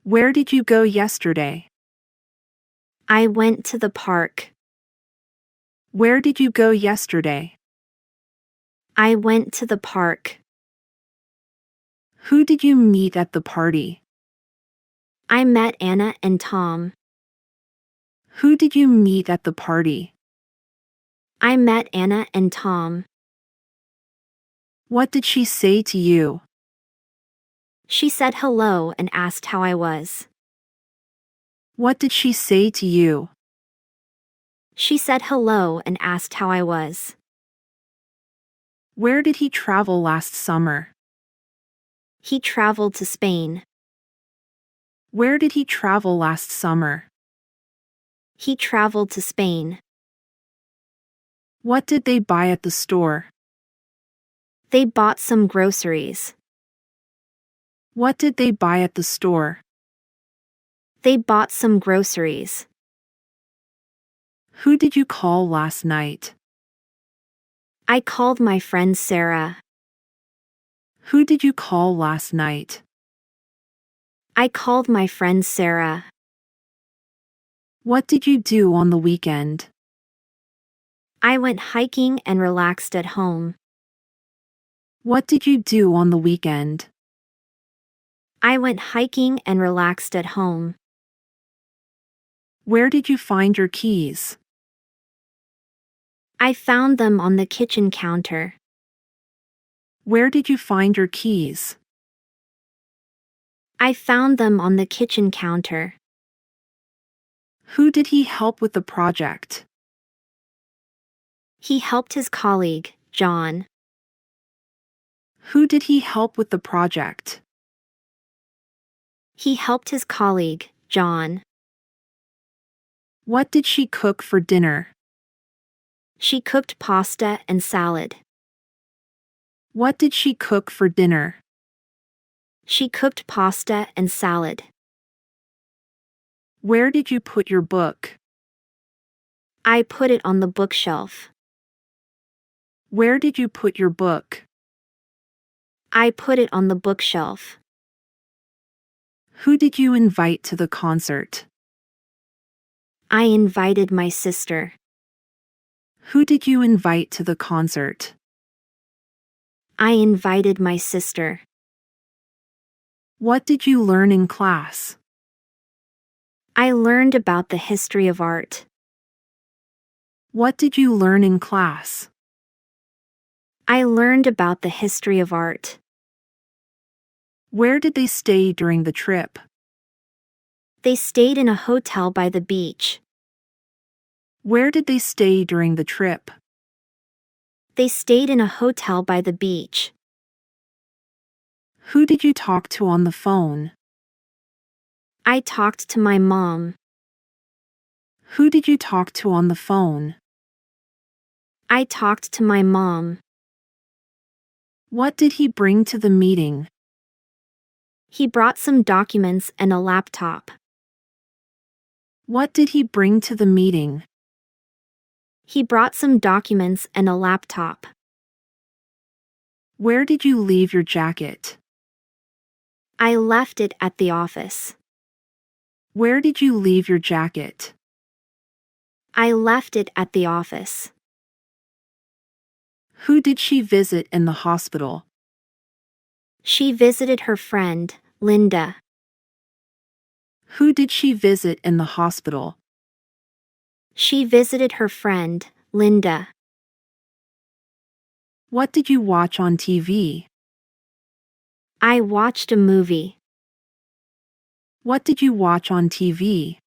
Where did you go yesterday? I went to the park. Where did you go yesterday? I went to the park. Who did you meet at the party? I met Anna and Tom. Who did you meet at the party? I met Anna and Tom. What did she say to you? She said hello and asked how I was. What did she say to you? She said hello and asked how I was. Where did he travel last summer? He traveled to Spain. Where did he travel last summer? He traveled to Spain. What did they buy at the store? They bought some groceries. What did they buy at the store? They bought some groceries. Who did you call last night? I called my friend Sarah. Who did you call last night? I called my friend Sarah. What did you do on the weekend? I went hiking and relaxed at home. What did you do on the weekend? I went hiking and relaxed at home. Where did you find your keys? I found them on the kitchen counter. Where did you find your keys? I found them on the kitchen counter. Who did he help with the project? He helped his colleague, John. Who did he help with the project? He helped his colleague, John. What did she cook for dinner? She cooked pasta and salad. What did she cook for dinner? She cooked pasta and salad. Where did you put your book? I put it on the bookshelf. Where did you put your book? I put it on the bookshelf. Who did you invite to the concert? I invited my sister. Who did you invite to the concert? I invited my sister. What did you learn in class? I learned about the history of art. What did you learn in class? I learned about the history of art. Where did they stay during the trip? They stayed in a hotel by the beach. Where did they stay during the trip? They stayed in a hotel by the beach. Who did you talk to on the phone? I talked to my mom. Who did you talk to on the phone? I talked to my mom. What did he bring to the meeting? He brought some documents and a laptop. What did he bring to the meeting? He brought some documents and a laptop. Where did you leave your jacket? I left it at the office. Where did you leave your jacket? I left it at the office. Who did she visit in the hospital? She visited her friend, Linda. Who did she visit in the hospital? She visited her friend, Linda. What did you watch on TV? I watched a movie. What did you watch on TV?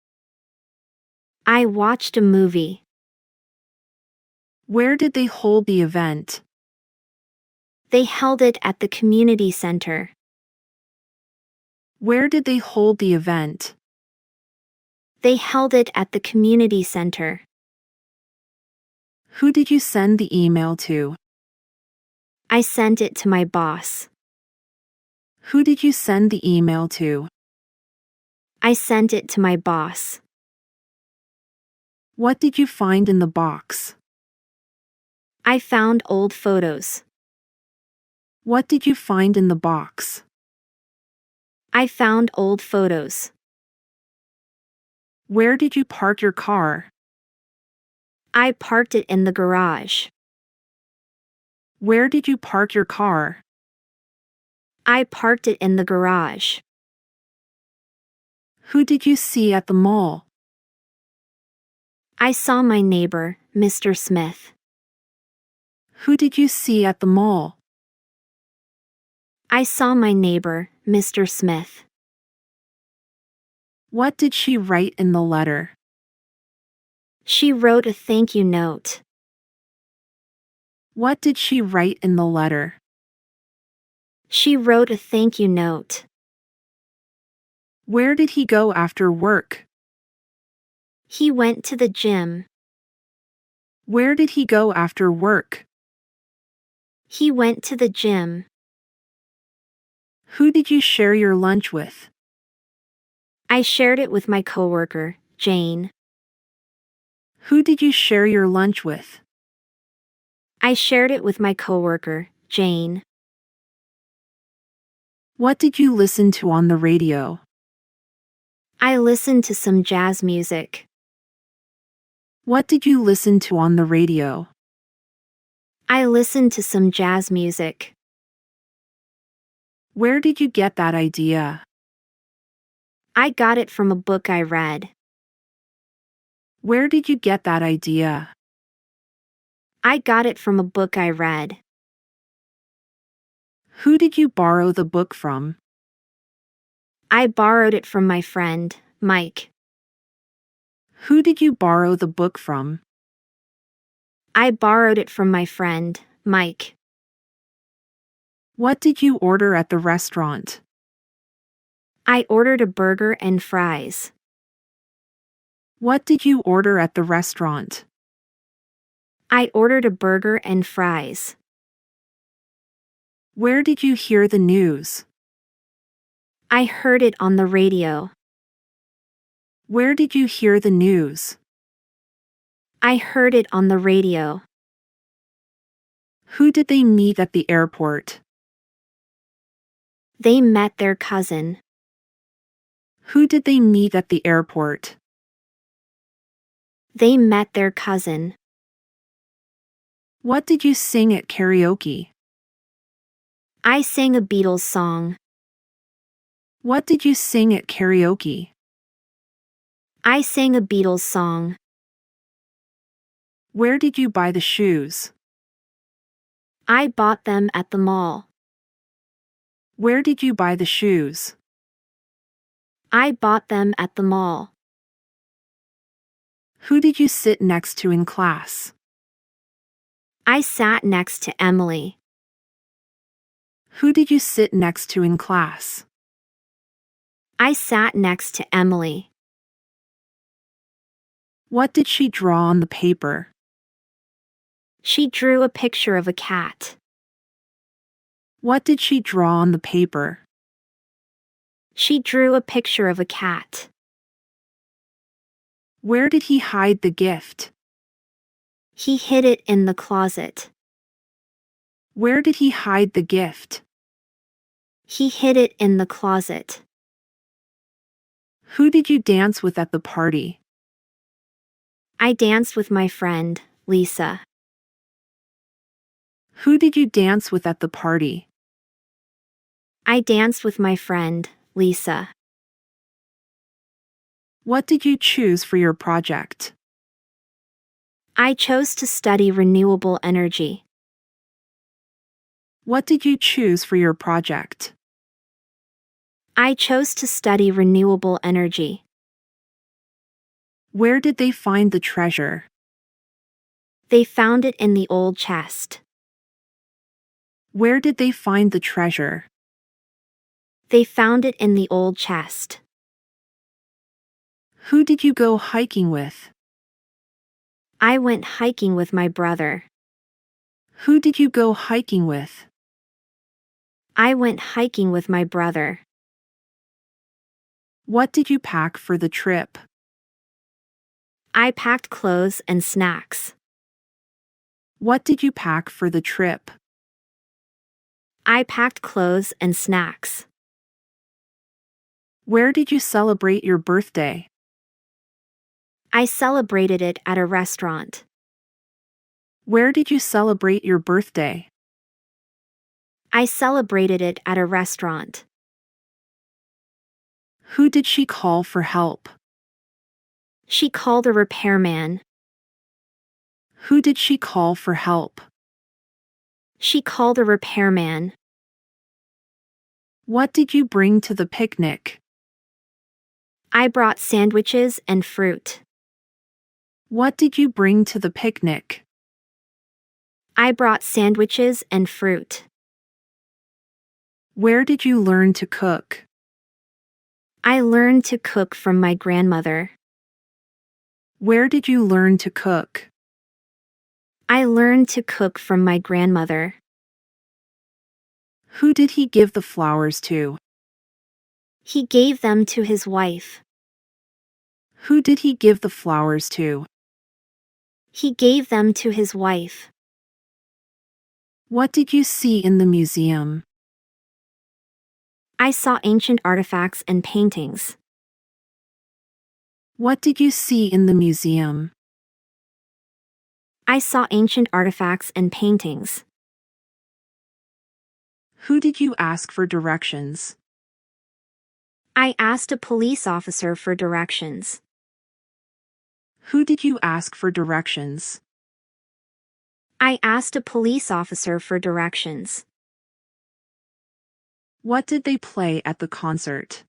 I watched a movie. Where did they hold the event? They held it at the community center. Where did they hold the event? They held it at the community center. Who did you send the email to? I sent it to my boss. Who did you send the email to? I sent it to my boss. What did you find in the box? I found old photos. What did you find in the box? I found old photos. Where did you park your car? I parked it in the garage. Where did you park your car? I parked it in the garage. Who did you see at the mall? I saw my neighbor, Mr. Smith. Who did you see at the mall? I saw my neighbor, Mr. Smith. What did she write in the letter? She wrote a thank you note. What did she write in the letter? She wrote a thank you note. Where did he go after work? He went to the gym. Where did he go after work? He went to the gym. Who did you share your lunch with? I shared it with my coworker, Jane. Who did you share your lunch with? I shared it with my coworker, Jane. What did you listen to on the radio? I listened to some jazz music. What did you listen to on the radio? I listened to some jazz music. Where did you get that idea? I got it from a book I read. Where did you get that idea? I got it from a book I read. Who did you borrow the book from? I borrowed it from my friend, Mike. Who did you borrow the book from? I borrowed it from my friend, Mike. What did you order at the restaurant? I ordered a burger and fries. What did you order at the restaurant? I ordered a burger and fries. Where did you hear the news? I heard it on the radio. Where did you hear the news? I heard it on the radio. Who did they meet at the airport? They met their cousin. Who did they meet at the airport? They met their cousin. What did you sing at karaoke? I sang a Beatles song. What did you sing at karaoke? I sang a Beatles song. Where did you buy the shoes? I bought them at the mall. Where did you buy the shoes? I bought them at the mall. Who did you sit next to in class? I sat next to Emily. Who did you sit next to in class? I sat next to Emily. What did she draw on the paper? She drew a picture of a cat. What did she draw on the paper? She drew a picture of a cat. Where did he hide the gift? He hid it in the closet. Where did he hide the gift? He hid it in the closet. Who did you dance with at the party? I danced with my friend, Lisa. Who did you dance with at the party? I danced with my friend, Lisa. What did you choose for your project? I chose to study renewable energy. What did you choose for your project? I chose to study renewable energy. Where did they find the treasure? They found it in the old chest. Where did they find the treasure? They found it in the old chest. Who did you go hiking with? I went hiking with my brother. Who did you go hiking with? I went hiking with my brother. What did you pack for the trip? I packed clothes and snacks. What did you pack for the trip? I packed clothes and snacks. Where did you celebrate your birthday? I celebrated it at a restaurant. Where did you celebrate your birthday? I celebrated it at a restaurant. Who did she call for help? She called a repairman. Who did she call for help? She called a repairman. What did you bring to the picnic? I brought sandwiches and fruit. What did you bring to the picnic? I brought sandwiches and fruit. Where did you learn to cook? I learned to cook from my grandmother. Where did you learn to cook? I learned to cook from my grandmother. Who did he give the flowers to? He gave them to his wife. Who did he give the flowers to? He gave them to his wife. What did you see in the museum? I saw ancient artifacts and paintings. What did you see in the museum? I saw ancient artifacts and paintings. Who did you ask for directions? I asked a police officer for directions. Who did you ask for directions? I asked a police officer for directions. What did they play at the concert?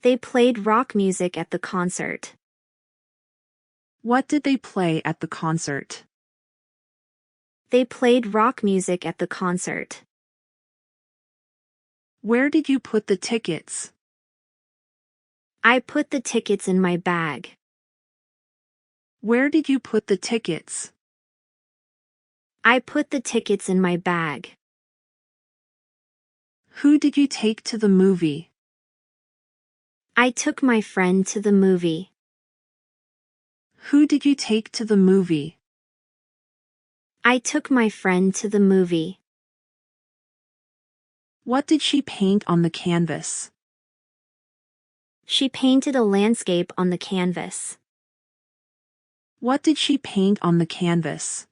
They played rock music at the concert. What did they play at the concert? They played rock music at the concert. Where did you put the tickets? I put the tickets in my bag. Where did you put the tickets? I put the tickets in my bag. Who did you take to the movie? I took my friend to the movie. Who did you take to the movie? I took my friend to the movie. What did she paint on the canvas? She painted a landscape on the canvas. What did she paint on the canvas?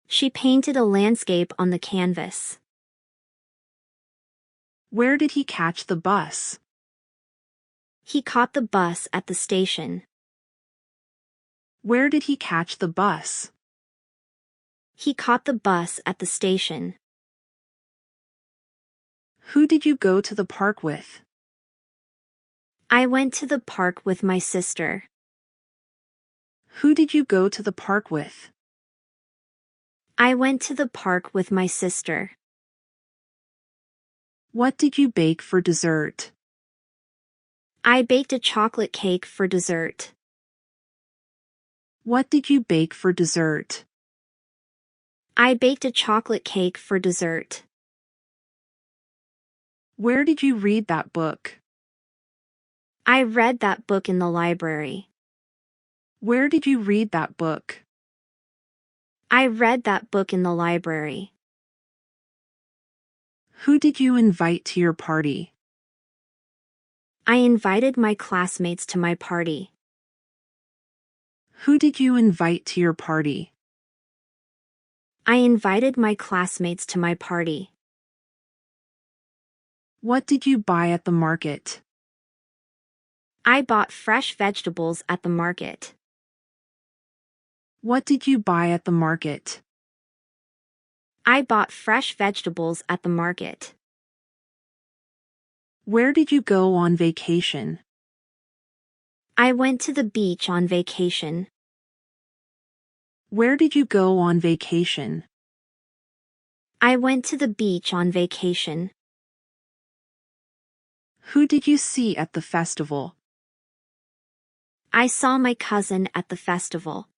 She painted a landscape on the canvas. Where did he catch the bus? He caught the bus at the station. Where did he catch the bus? He caught the bus at the station. Who did you go to the park with? I went to the park with my sister. Who did you go to the park with? I went to the park with my sister. What did you bake for dessert? I baked a chocolate cake for dessert. What did you bake for dessert? I baked a chocolate cake for dessert. Where did you read that book? I read that book in the library. Where did you read that book? I read that book in the library. Who did you invite to your party? I invited my classmates to my party. Who did you invite to your party? I invited my classmates to my party. What did you buy at the market? I bought fresh vegetables at the market. What did you buy at the market? I bought fresh vegetables at the market. Where did you go on vacation? I went to the beach on vacation. Where did you go on vacation? I went to the beach on vacation. Who did you see at the festival? I saw my cousin at the festival.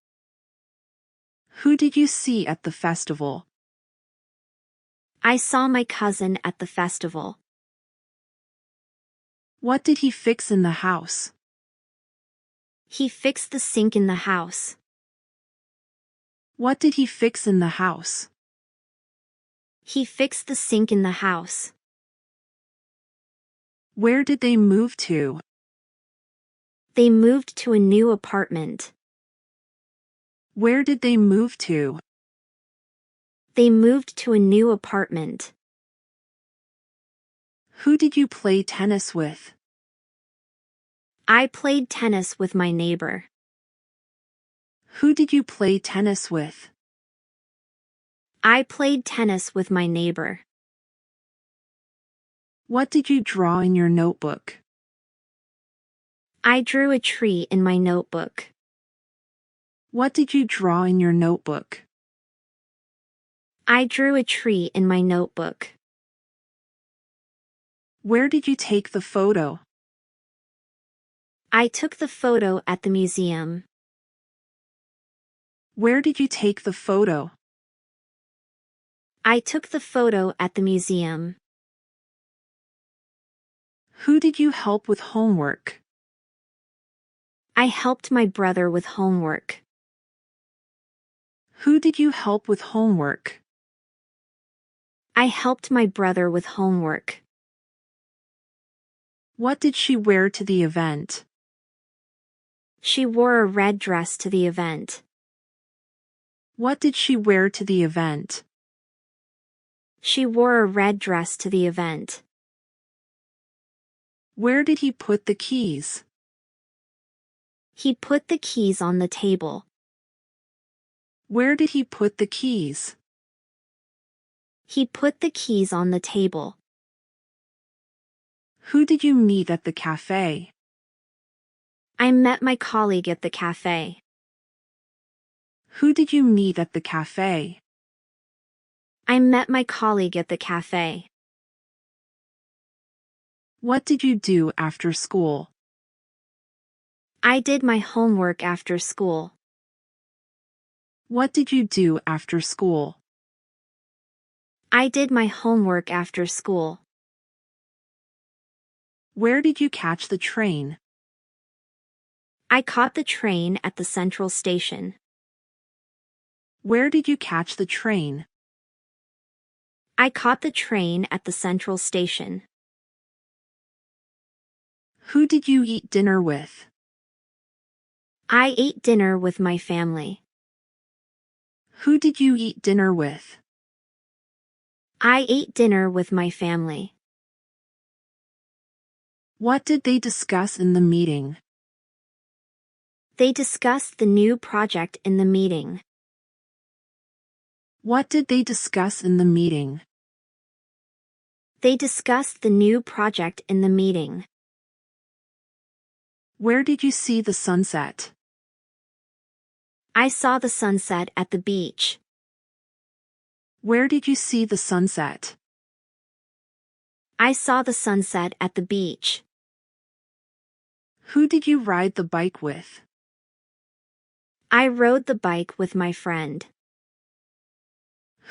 Who did you see at the festival? I saw my cousin at the festival. What did he fix in the house? He fixed the sink in the house. What did he fix in the house? He fixed the sink in the house. Where did they move to? They moved to a new apartment. Where did they move to? They moved to a new apartment. Who did you play tennis with? I played tennis with my neighbor. Who did you play tennis with? I played tennis with my neighbor. What did you draw in your notebook? I drew a tree in my notebook. What did you draw in your notebook? I drew a tree in my notebook. Where did you take the photo? I took the photo at the museum. Where did you take the photo? I took the photo at the museum. Who did you help with homework? I helped my brother with homework. Who did you help with homework? I helped my brother with homework. What did she wear to the event? She wore a red dress to the event. What did she wear to the event? She wore a red dress to the event. Where did he put the keys? He put the keys on the table. Where did he put the keys? He put the keys on the table. Who did you meet at the cafe? I met my colleague at the cafe. Who did you meet at the cafe? I met my colleague at the cafe. What did you do after school? I did my homework after school. What did you do after school? I did my homework after school. Where did you catch the train? I caught the train at the central station. Where did you catch the train? I caught the train at the central station. Who did you eat dinner with? I ate dinner with my family. Who did you eat dinner with? I ate dinner with my family. What did they discuss in the meeting? They discussed the new project in the meeting. What did they discuss in the meeting? They discussed the new project in the meeting. Where did you see the sunset? I saw the sunset at the beach. Where did you see the sunset? I saw the sunset at the beach. Who did you ride the bike with? I rode the bike with my friend.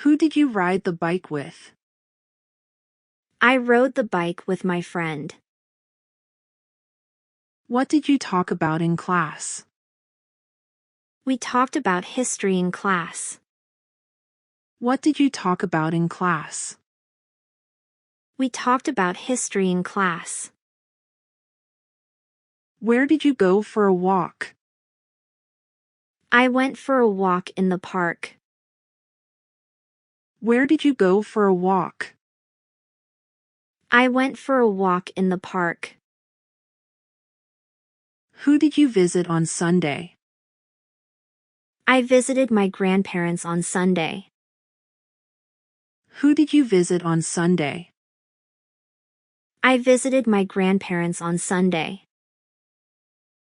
Who did you ride the bike with? I rode the bike with my friend. What did you talk about in class? We talked about history in class. What did you talk about in class? We talked about history in class. Where did you go for a walk? I went for a walk in the park. Where did you go for a walk? I went for a walk in the park. Who did you visit on Sunday? I visited my grandparents on Sunday. Who did you visit on Sunday? I visited my grandparents on Sunday.